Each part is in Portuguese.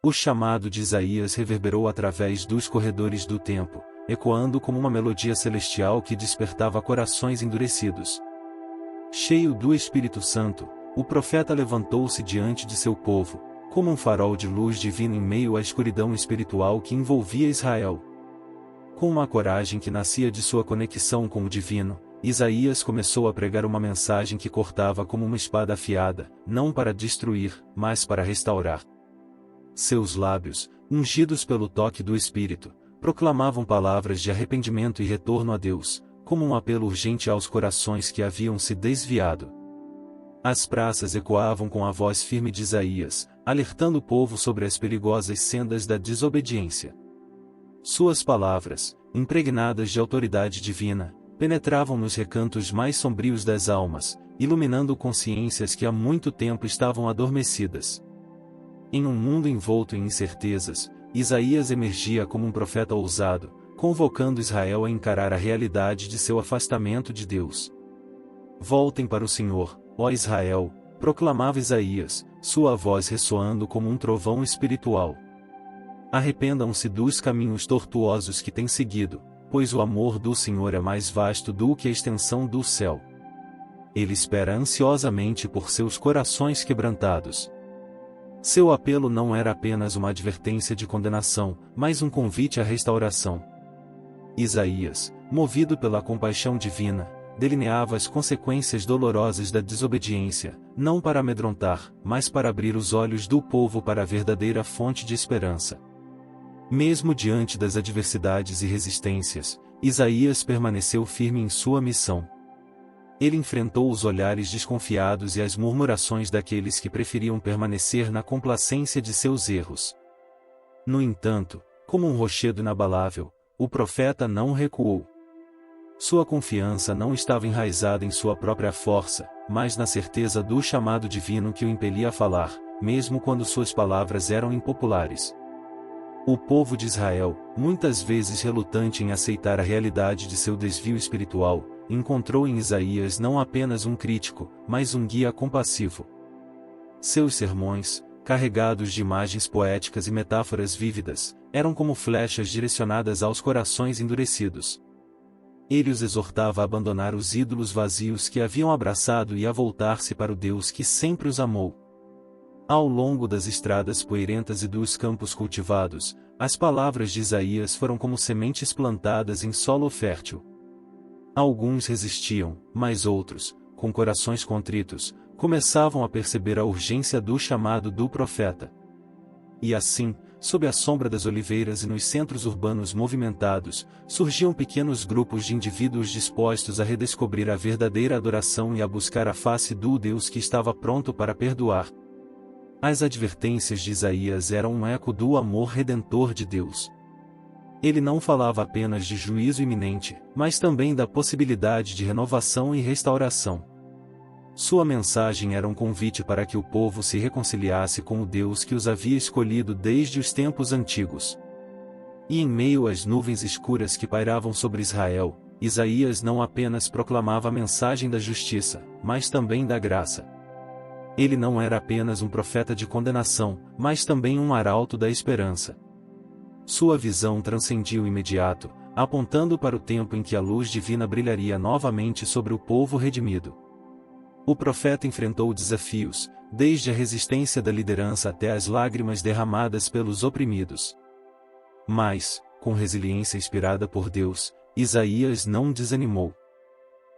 O chamado de Isaías reverberou através dos corredores do templo, ecoando como uma melodia celestial que despertava corações endurecidos. Cheio do Espírito Santo, o profeta levantou-se diante de seu povo, como um farol de luz divina em meio à escuridão espiritual que envolvia Israel. Com uma coragem que nascia de sua conexão com o divino, Isaías começou a pregar uma mensagem que cortava como uma espada afiada, não para destruir, mas para restaurar. Seus lábios, ungidos pelo toque do Espírito, proclamavam palavras de arrependimento e retorno a Deus, como um apelo urgente aos corações que haviam se desviado. As praças ecoavam com a voz firme de Isaías, alertando o povo sobre as perigosas sendas da desobediência. Suas palavras, impregnadas de autoridade divina, penetravam nos recantos mais sombrios das almas, iluminando consciências que há muito tempo estavam adormecidas. Em um mundo envolto em incertezas, Isaías emergia como um profeta ousado, convocando Israel a encarar a realidade de seu afastamento de Deus. Voltem para o Senhor, ó Israel, proclamava Isaías, sua voz ressoando como um trovão espiritual. Arrependam-se dos caminhos tortuosos que têm seguido, pois o amor do Senhor é mais vasto do que a extensão do céu. Ele espera ansiosamente por seus corações quebrantados. Seu apelo não era apenas uma advertência de condenação, mas um convite à restauração. Isaías, movido pela compaixão divina, delineava as consequências dolorosas da desobediência, não para amedrontar, mas para abrir os olhos do povo para a verdadeira fonte de esperança. Mesmo diante das adversidades e resistências, Isaías permaneceu firme em sua missão. Ele enfrentou os olhares desconfiados e as murmurações daqueles que preferiam permanecer na complacência de seus erros. No entanto, como um rochedo inabalável, o profeta não recuou. Sua confiança não estava enraizada em sua própria força, mas na certeza do chamado divino que o impelia a falar, mesmo quando suas palavras eram impopulares. O povo de Israel, muitas vezes relutante em aceitar a realidade de seu desvio espiritual, encontrou em Isaías não apenas um crítico, mas um guia compassivo. Seus sermões, carregados de imagens poéticas e metáforas vívidas, eram como flechas direcionadas aos corações endurecidos. Ele os exortava a abandonar os ídolos vazios que haviam abraçado e a voltar-se para o Deus que sempre os amou. Ao longo das estradas poeirentas e dos campos cultivados, as palavras de Isaías foram como sementes plantadas em solo fértil. Alguns resistiam, mas outros, com corações contritos, começavam a perceber a urgência do chamado do profeta. E assim, sob a sombra das oliveiras e nos centros urbanos movimentados, surgiam pequenos grupos de indivíduos dispostos a redescobrir a verdadeira adoração e a buscar a face do Deus que estava pronto para perdoar. As advertências de Isaías eram um eco do amor redentor de Deus. Ele não falava apenas de juízo iminente, mas também da possibilidade de renovação e restauração. Sua mensagem era um convite para que o povo se reconciliasse com o Deus que os havia escolhido desde os tempos antigos. E em meio às nuvens escuras que pairavam sobre Israel, Isaías não apenas proclamava a mensagem da justiça, mas também da graça. Ele não era apenas um profeta de condenação, mas também um arauto da esperança. Sua visão transcendia o imediato, apontando para o tempo em que a luz divina brilharia novamente sobre o povo redimido. O profeta enfrentou desafios, desde a resistência da liderança até as lágrimas derramadas pelos oprimidos. Mas, com resiliência inspirada por Deus, Isaías não desanimou.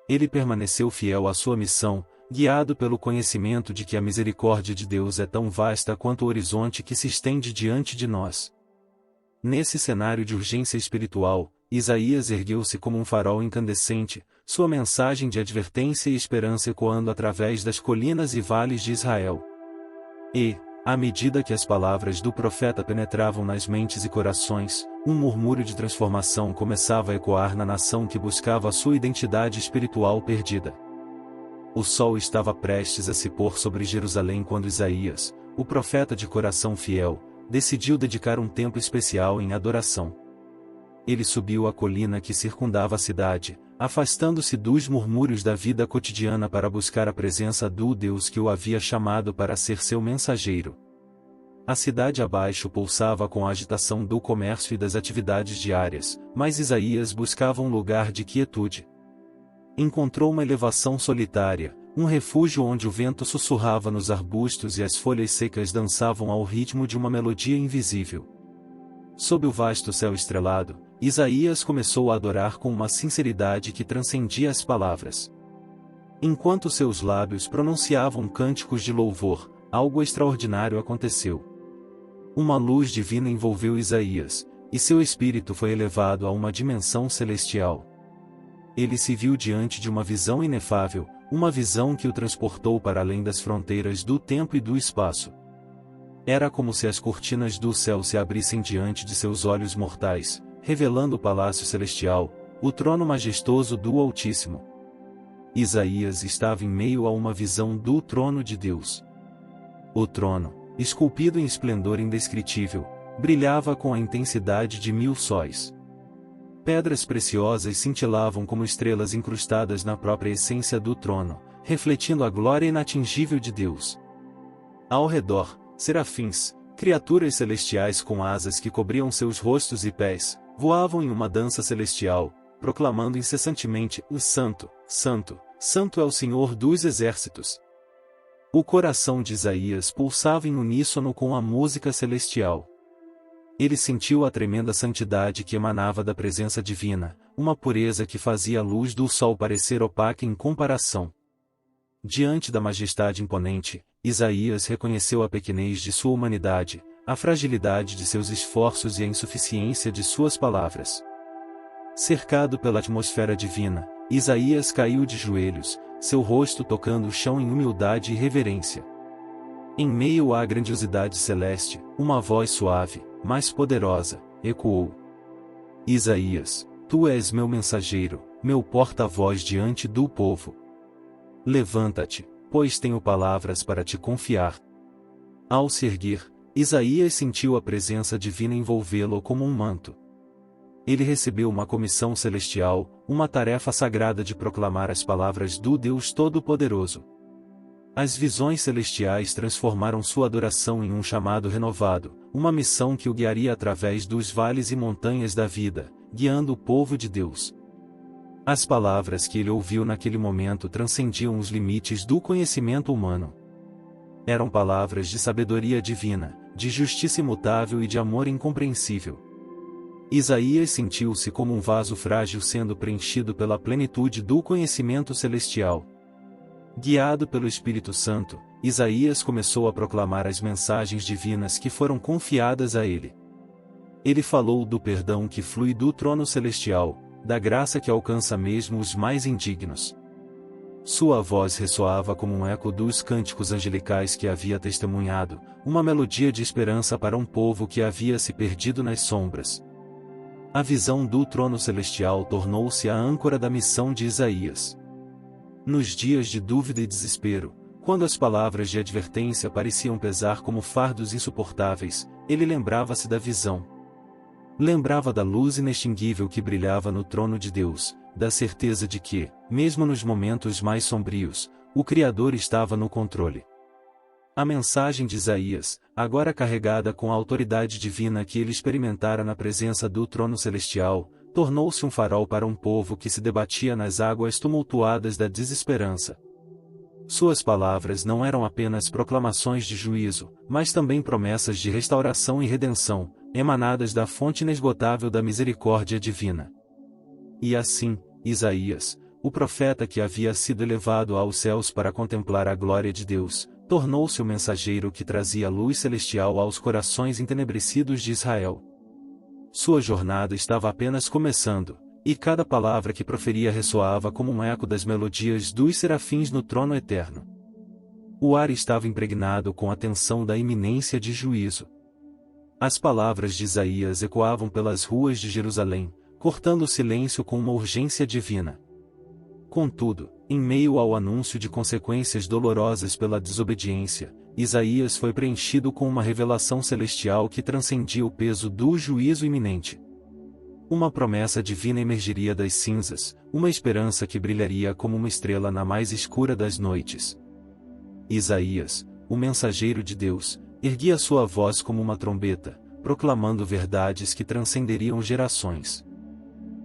Ele permaneceu fiel à sua missão, guiado pelo conhecimento de que a misericórdia de Deus é tão vasta quanto o horizonte que se estende diante de nós. Nesse cenário de urgência espiritual, Isaías ergueu-se como um farol incandescente, sua mensagem de advertência e esperança ecoando através das colinas e vales de Israel. E, à medida que as palavras do profeta penetravam nas mentes e corações, um murmúrio de transformação começava a ecoar na nação que buscava a sua identidade espiritual perdida. O sol estava prestes a se pôr sobre Jerusalém quando Isaías, o profeta de coração fiel, decidiu dedicar um tempo especial em adoração. Ele subiu a colina que circundava a cidade, afastando-se dos murmúrios da vida cotidiana para buscar a presença do Deus que o havia chamado para ser seu mensageiro. A cidade abaixo pulsava com a agitação do comércio e das atividades diárias, mas Isaías buscava um lugar de quietude. Encontrou uma elevação solitária, um refúgio onde o vento sussurrava nos arbustos e as folhas secas dançavam ao ritmo de uma melodia invisível. Sob o vasto céu estrelado, Isaías começou a adorar com uma sinceridade que transcendia as palavras. Enquanto seus lábios pronunciavam cânticos de louvor, algo extraordinário aconteceu. Uma luz divina envolveu Isaías, e seu espírito foi elevado a uma dimensão celestial. Ele se viu diante de uma visão inefável, uma visão que o transportou para além das fronteiras do tempo e do espaço. Era como se as cortinas do céu se abrissem diante de seus olhos mortais, revelando o palácio celestial, o trono majestoso do Altíssimo. Isaías estava em meio a uma visão do trono de Deus. O trono, esculpido em esplendor indescritível, brilhava com a intensidade de 1000 sóis. Pedras preciosas cintilavam como estrelas incrustadas na própria essência do trono, refletindo a glória inatingível de Deus. Ao redor, serafins, criaturas celestiais com asas que cobriam seus rostos e pés, voavam em uma dança celestial, proclamando incessantemente: "O Santo, Santo, Santo é o Senhor dos Exércitos." O coração de Isaías pulsava em uníssono com a música celestial. Ele sentiu a tremenda santidade que emanava da presença divina, uma pureza que fazia a luz do sol parecer opaca em comparação. Diante da majestade imponente, Isaías reconheceu a pequenez de sua humanidade, a fragilidade de seus esforços e a insuficiência de suas palavras. Cercado pela atmosfera divina, Isaías caiu de joelhos, seu rosto tocando o chão em humildade e reverência. Em meio à grandiosidade celeste, uma voz suave, mas poderosa, ecoou: "Isaías, tu és meu mensageiro, meu porta-voz diante do povo. Levanta-te, pois tenho palavras para te confiar." Ao se erguer, Isaías sentiu a presença divina envolvê-lo como um manto. Ele recebeu uma comissão celestial, uma tarefa sagrada de proclamar as palavras do Deus Todo-Poderoso. As visões celestiais transformaram sua adoração em um chamado renovado, uma missão que o guiaria através dos vales e montanhas da vida, guiando o povo de Deus. As palavras que ele ouviu naquele momento transcendiam os limites do conhecimento humano. Eram palavras de sabedoria divina, de justiça imutável e de amor incompreensível. Isaías sentiu-se como um vaso frágil sendo preenchido pela plenitude do conhecimento celestial. Guiado pelo Espírito Santo, Isaías começou a proclamar as mensagens divinas que foram confiadas a ele. Ele falou do perdão que flui do trono celestial, da graça que alcança mesmo os mais indignos. Sua voz ressoava como um eco dos cânticos angelicais que havia testemunhado, uma melodia de esperança para um povo que havia se perdido nas sombras. A visão do trono celestial tornou-se a âncora da missão de Isaías. Nos dias de dúvida e desespero, quando as palavras de advertência pareciam pesar como fardos insuportáveis, ele lembrava-se da visão. Lembrava da luz inextinguível que brilhava no trono de Deus, da certeza de que, mesmo nos momentos mais sombrios, o Criador estava no controle. A mensagem de Isaías, agora carregada com a autoridade divina que ele experimentara na presença do trono celestial, tornou-se um farol para um povo que se debatia nas águas tumultuadas da desesperança. Suas palavras não eram apenas proclamações de juízo, mas também promessas de restauração e redenção, emanadas da fonte inesgotável da misericórdia divina. E assim, Isaías, o profeta que havia sido elevado aos céus para contemplar a glória de Deus, tornou-se o mensageiro que trazia a luz celestial aos corações entenebrecidos de Israel. Sua jornada estava apenas começando, e cada palavra que proferia ressoava como um eco das melodias dos serafins no trono eterno. O ar estava impregnado com a tensão da iminência de juízo. As palavras de Isaías ecoavam pelas ruas de Jerusalém, cortando o silêncio com uma urgência divina. Contudo, em meio ao anúncio de consequências dolorosas pela desobediência, Isaías foi preenchido com uma revelação celestial que transcendia o peso do juízo iminente. Uma promessa divina emergiria das cinzas, uma esperança que brilharia como uma estrela na mais escura das noites. Isaías, o mensageiro de Deus, erguia sua voz como uma trombeta, proclamando verdades que transcenderiam gerações.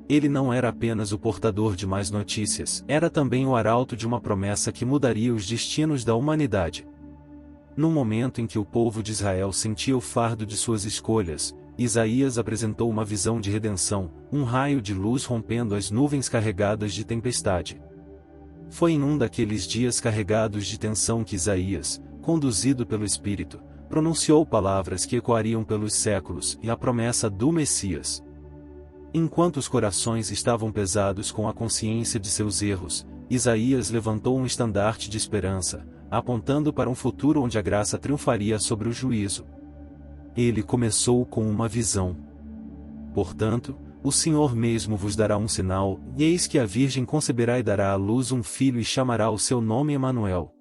Ele não era apenas o portador de más notícias, era também o arauto de uma promessa que mudaria os destinos da humanidade. No momento em que o povo de Israel sentia o fardo de suas escolhas, Isaías apresentou uma visão de redenção, um raio de luz rompendo as nuvens carregadas de tempestade. Foi em um daqueles dias carregados de tensão que Isaías, conduzido pelo Espírito, pronunciou palavras que ecoariam pelos séculos e a promessa do Messias. Enquanto os corações estavam pesados com a consciência de seus erros, Isaías levantou um estandarte de esperança, apontando para um futuro onde a graça triunfaria sobre o juízo. Ele começou com uma visão. Portanto, o Senhor mesmo vos dará um sinal, e eis que a Virgem conceberá e dará à luz um filho e chamará o seu nome Emanuel.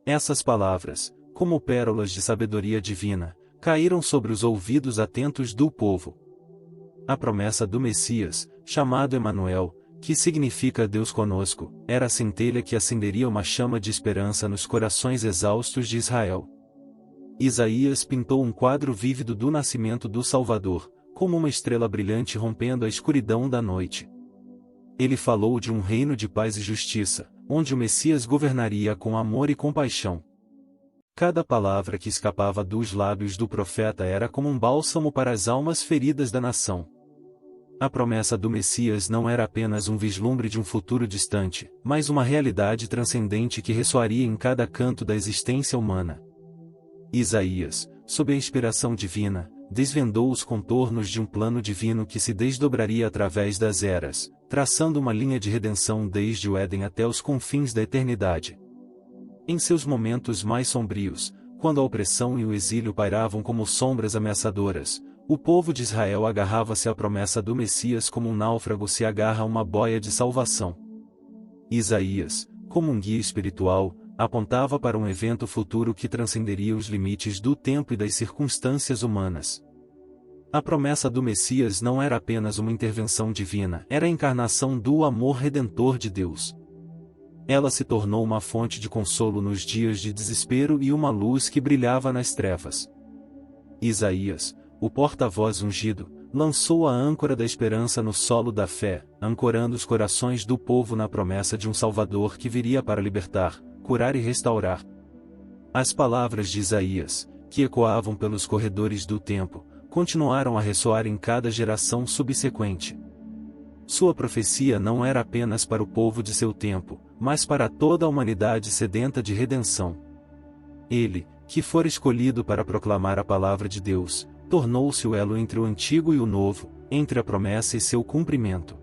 Essas palavras, como pérolas de sabedoria divina, caíram sobre os ouvidos atentos do povo. A promessa do Messias, chamado Emanuel, que significa Deus conosco, era a centelha que acenderia uma chama de esperança nos corações exaustos de Israel. Isaías pintou um quadro vívido do nascimento do Salvador, como uma estrela brilhante rompendo a escuridão da noite. Ele falou de um reino de paz e justiça, onde o Messias governaria com amor e compaixão. Cada palavra que escapava dos lábios do profeta era como um bálsamo para as almas feridas da nação. A promessa do Messias não era apenas um vislumbre de um futuro distante, mas uma realidade transcendente que ressoaria em cada canto da existência humana. Isaías, sob a inspiração divina, desvendou os contornos de um plano divino que se desdobraria através das eras, traçando uma linha de redenção desde o Éden até os confins da eternidade. Em seus momentos mais sombrios, quando a opressão e o exílio pairavam como sombras ameaçadoras, o povo de Israel agarrava-se à promessa do Messias como um náufrago se agarra a uma boia de salvação. Isaías, como um guia espiritual, apontava para um evento futuro que transcenderia os limites do tempo e das circunstâncias humanas. A promessa do Messias não era apenas uma intervenção divina, era a encarnação do amor redentor de Deus. Ela se tornou uma fonte de consolo nos dias de desespero e uma luz que brilhava nas trevas. Isaías, o porta-voz ungido, lançou a âncora da esperança no solo da fé, ancorando os corações do povo na promessa de um Salvador que viria para libertar, curar e restaurar. As palavras de Isaías, que ecoavam pelos corredores do tempo, continuaram a ressoar em cada geração subsequente. Sua profecia não era apenas para o povo de seu tempo, mas para toda a humanidade sedenta de redenção. Ele, que fora escolhido para proclamar a palavra de Deus, tornou-se o elo entre o antigo e o novo, entre a promessa e seu cumprimento.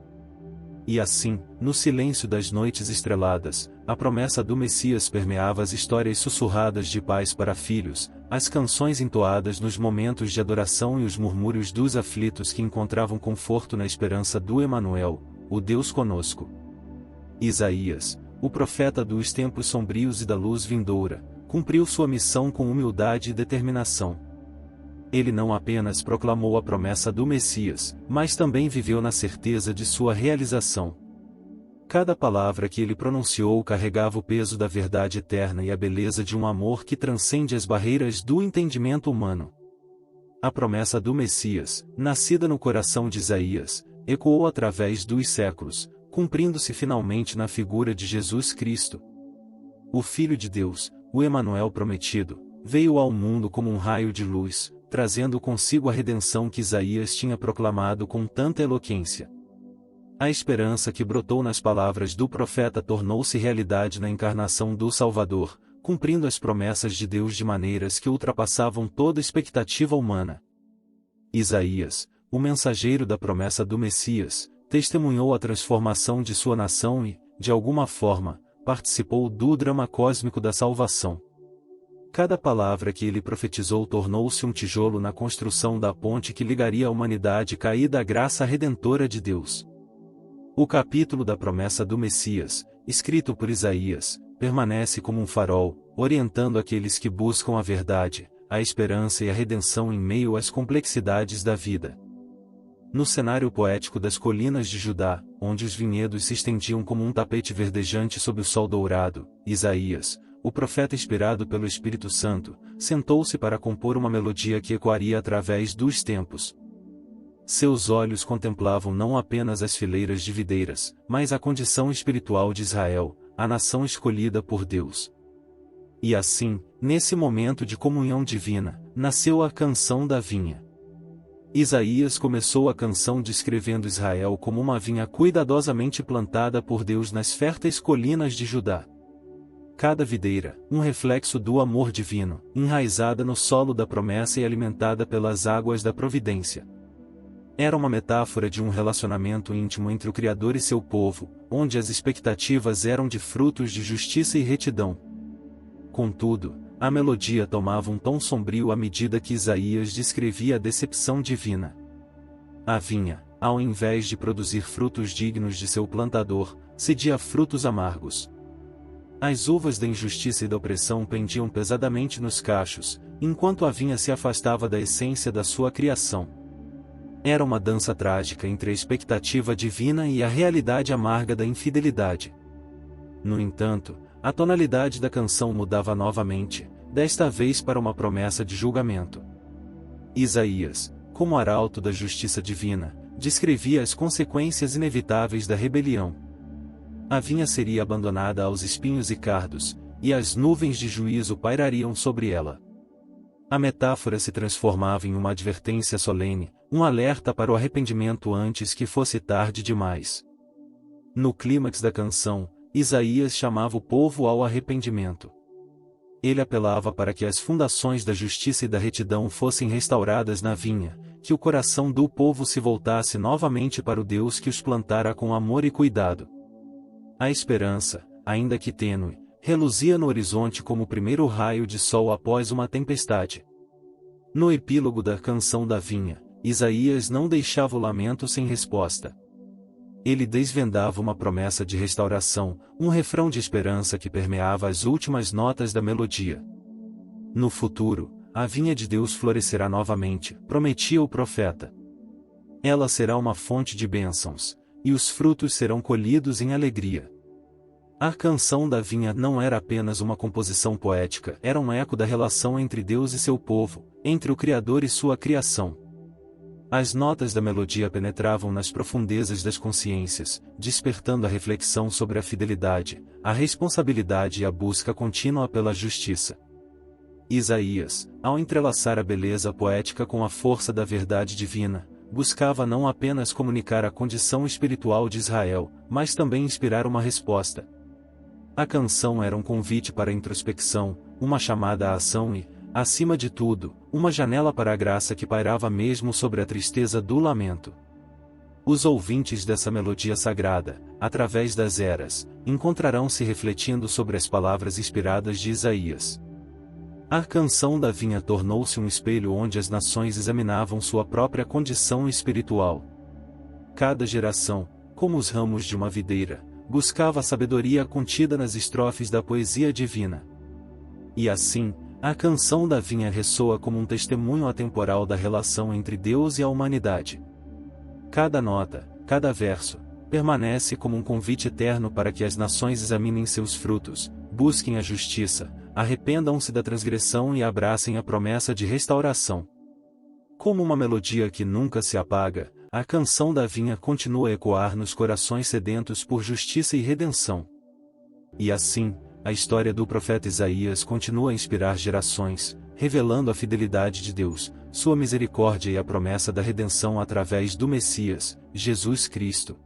E assim, no silêncio das noites estreladas, a promessa do Messias permeava as histórias sussurradas de pais para filhos, as canções entoadas nos momentos de adoração e os murmúrios dos aflitos que encontravam conforto na esperança do Emanuel, o Deus conosco. Isaías, o profeta dos tempos sombrios e da luz vindoura, cumpriu sua missão com humildade e determinação. Ele não apenas proclamou a promessa do Messias, mas também viveu na certeza de sua realização. Cada palavra que ele pronunciou carregava o peso da verdade eterna e a beleza de um amor que transcende as barreiras do entendimento humano. A promessa do Messias, nascida no coração de Isaías, ecoou através dos séculos, cumprindo-se finalmente na figura de Jesus Cristo. O Filho de Deus, o Emanuel prometido, veio ao mundo como um raio de luz, trazendo consigo a redenção que Isaías tinha proclamado com tanta eloquência. A esperança que brotou nas palavras do profeta tornou-se realidade na encarnação do Salvador, cumprindo as promessas de Deus de maneiras que ultrapassavam toda expectativa humana. Isaías, o mensageiro da promessa do Messias, testemunhou a transformação de sua nação e, de alguma forma, participou do drama cósmico da salvação. Cada palavra que ele profetizou tornou-se um tijolo na construção da ponte que ligaria a humanidade caída à graça redentora de Deus. O capítulo da promessa do Messias, escrito por Isaías, permanece como um farol, orientando aqueles que buscam a verdade, a esperança e a redenção em meio às complexidades da vida. No cenário poético das colinas de Judá, onde os vinhedos se estendiam como um tapete verdejante sob o sol dourado, Isaías, o profeta inspirado pelo Espírito Santo, sentou-se para compor uma melodia que ecoaria através dos tempos. Seus olhos contemplavam não apenas as fileiras de videiras, mas a condição espiritual de Israel, a nação escolhida por Deus. E assim, nesse momento de comunhão divina, nasceu a canção da vinha. Isaías começou a canção descrevendo Israel como uma vinha cuidadosamente plantada por Deus nas férteis colinas de Judá. Cada videira, um reflexo do amor divino, enraizada no solo da promessa e alimentada pelas águas da providência. Era uma metáfora de um relacionamento íntimo entre o Criador e seu povo, onde as expectativas eram de frutos de justiça e retidão. Contudo, a melodia tomava um tom sombrio à medida que Isaías descrevia a decepção divina. A vinha, ao invés de produzir frutos dignos de seu plantador, cedia frutos amargos. As uvas da injustiça e da opressão pendiam pesadamente nos cachos, enquanto a vinha se afastava da essência da sua criação. Era uma dança trágica entre a expectativa divina e a realidade amarga da infidelidade. No entanto, a tonalidade da canção mudava novamente, desta vez para uma promessa de julgamento. Isaías, como arauto da justiça divina, descrevia as consequências inevitáveis da rebelião. A vinha seria abandonada aos espinhos e cardos, e as nuvens de juízo pairariam sobre ela. A metáfora se transformava em uma advertência solene, um alerta para o arrependimento antes que fosse tarde demais. No clímax da canção, Isaías chamava o povo ao arrependimento. Ele apelava para que as fundações da justiça e da retidão fossem restauradas na vinha, que o coração do povo se voltasse novamente para o Deus que os plantara com amor e cuidado. A esperança, ainda que tênue, reluzia no horizonte como o primeiro raio de sol após uma tempestade. No epílogo da canção da vinha, Isaías não deixava o lamento sem resposta. Ele desvendava uma promessa de restauração, um refrão de esperança que permeava as últimas notas da melodia. No futuro, a vinha de Deus florescerá novamente, prometia o profeta. Ela será uma fonte de bênçãos, e os frutos serão colhidos em alegria. A canção da vinha não era apenas uma composição poética, era um eco da relação entre Deus e seu povo, entre o Criador e sua criação. As notas da melodia penetravam nas profundezas das consciências, despertando a reflexão sobre a fidelidade, a responsabilidade e a busca contínua pela justiça. Isaías, ao entrelaçar a beleza poética com a força da verdade divina, buscava não apenas comunicar a condição espiritual de Israel, mas também inspirar uma resposta. A canção era um convite para a introspecção, uma chamada à ação e, acima de tudo, uma janela para a graça que pairava mesmo sobre a tristeza do lamento. Os ouvintes dessa melodia sagrada, através das eras, encontrarão-se refletindo sobre as palavras inspiradas de Isaías. A canção da vinha tornou-se um espelho onde as nações examinavam sua própria condição espiritual. Cada geração, como os ramos de uma videira, buscava a sabedoria contida nas estrofes da poesia divina. E assim, a canção da vinha ressoa como um testemunho atemporal da relação entre Deus e a humanidade. Cada nota, cada verso, permanece como um convite eterno para que as nações examinem seus frutos, busquem a justiça, arrependam-se da transgressão e abracem a promessa de restauração. Como uma melodia que nunca se apaga, a canção da vinha continua a ecoar nos corações sedentos por justiça e redenção. E assim, a história do profeta Isaías continua a inspirar gerações, revelando a fidelidade de Deus, sua misericórdia e a promessa da redenção através do Messias, Jesus Cristo.